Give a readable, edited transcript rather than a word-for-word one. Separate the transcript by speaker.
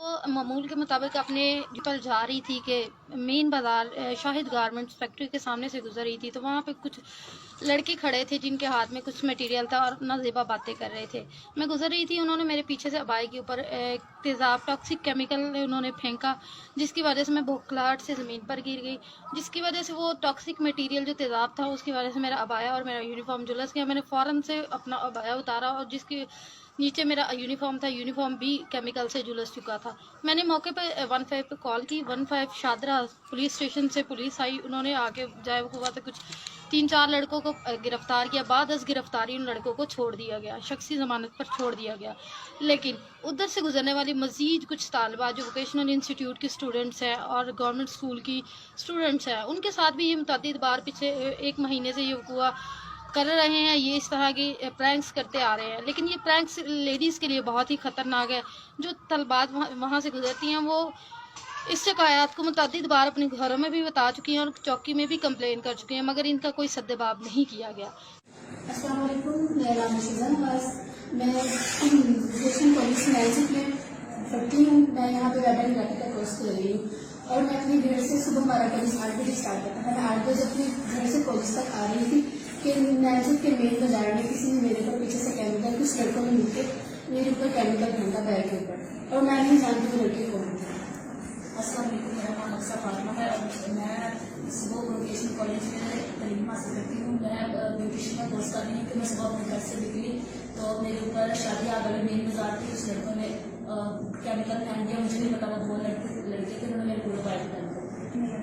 Speaker 1: तो मामूल के मुताबिक अपने पर जा रही थी कि मेन बाज़ार शाहिद गारमेंट्स फैक्ट्री के सामने से गुजर रही थी, तो वहाँ पे कुछ लड़के खड़े थे जिनके हाथ में कुछ मटेरियल था और नाज़ेबा बातें कर रहे थे। मैं गुजर रही थी, उन्होंने मेरे पीछे से अबाई के ऊपर तेज़ाब टॉक्सिक केमिकल उन्होंने फेंका, जिसकी वजह से मैं भूखलाहट से ज़मीन पर गिर गई, जिसकी वजह से वो टॉक्सिक मटीरियल जो तेज़ाब था उसकी वजह से मेरा अबाया और मेरा यूनिफॉर्म झुलस गया। मैंने फ़ौरन से अपना अबाया उतारा और जिसकी नीचे मेरा यूनिफॉर्म था, यूनिफॉर्म भी केमिकल से झुलस चुका था। मैंने मौके पर 15 पे कॉल की। 15 शादरा पुलिस स्टेशन से पुलिस आई, उन्होंने आके जाए हुआ तो कुछ 3-4 लड़कों को गिरफ्तार किया। बाद 10 गिरफ्तारी उन लड़कों को छोड़ दिया गया, शख्सी ज़मानत पर छोड़ दिया गया। लेकिन उधर से गुजरने वाली मज़ीद कुछ तालिबात जो वोकेशनल इंस्टीट्यूट की स्टूडेंट्स हैं और गवर्नमेंट स्कूल की स्टूडेंट्स हैं, उनके साथ भी ये मुतअद्दिद बार पिछले 1 महीने से ये हुआ कर रहे हैं। ये इस तरह की प्रैंक्स करते आ रहे हैं, लेकिन ये प्रैंक्स लेडीज़ के लिए बहुत ही ख़तरनाक है। जो तलबात वहाँ से गुजरती हैं वो इस शिकायत को मुतअद्दिद बार अपने घरों में भी बता चुकी हैं और चौकी में भी कंप्लेन कर चुकी हैं, मगर इनका कोई सद्देबाब नहीं किया गया।
Speaker 2: अस्सलाम वालेकुम, मेरा नाम है मैं पुलिस में पढ़ती हूँ। मैं यहाँ पे वेब एंड ग्राफिक का कोर्स कर रही हूँ और मैं अपने घर से सुबह 12 बजे 8 बजे स्टार्ट करता था। मैं 8 बजे अपने घर से कॉलेज तक आ रही थी कि मैजिक के मेन बाजार में किसी ने मेरे को पीछे से केमिकल कुछ लड़कों ने मिलकर मेरे ऊपर केमिकल फेंका बैग के ऊपर और मैं नहीं जानती वो लड़के कौन थे। अस्सलाम वालेकुम, मेरा नाम अक्सर फातिमा है और मैं सुबह वोकेशनल कॉलेज में तलीम हासिल करती हूँ। मैं ब्यूटिशियन का कोर्स कर रही हूँ कि मैं सुबह अपने घर से निकली तो मेरे ऊपर शादी आगे मेन बाजार थी, उस लड़कों ने केमिकल फेंक दिया। मुझे नहीं पता वो 2 लड़के थे, उन्होंने मेरे पूरे बाइक फेंक दिया।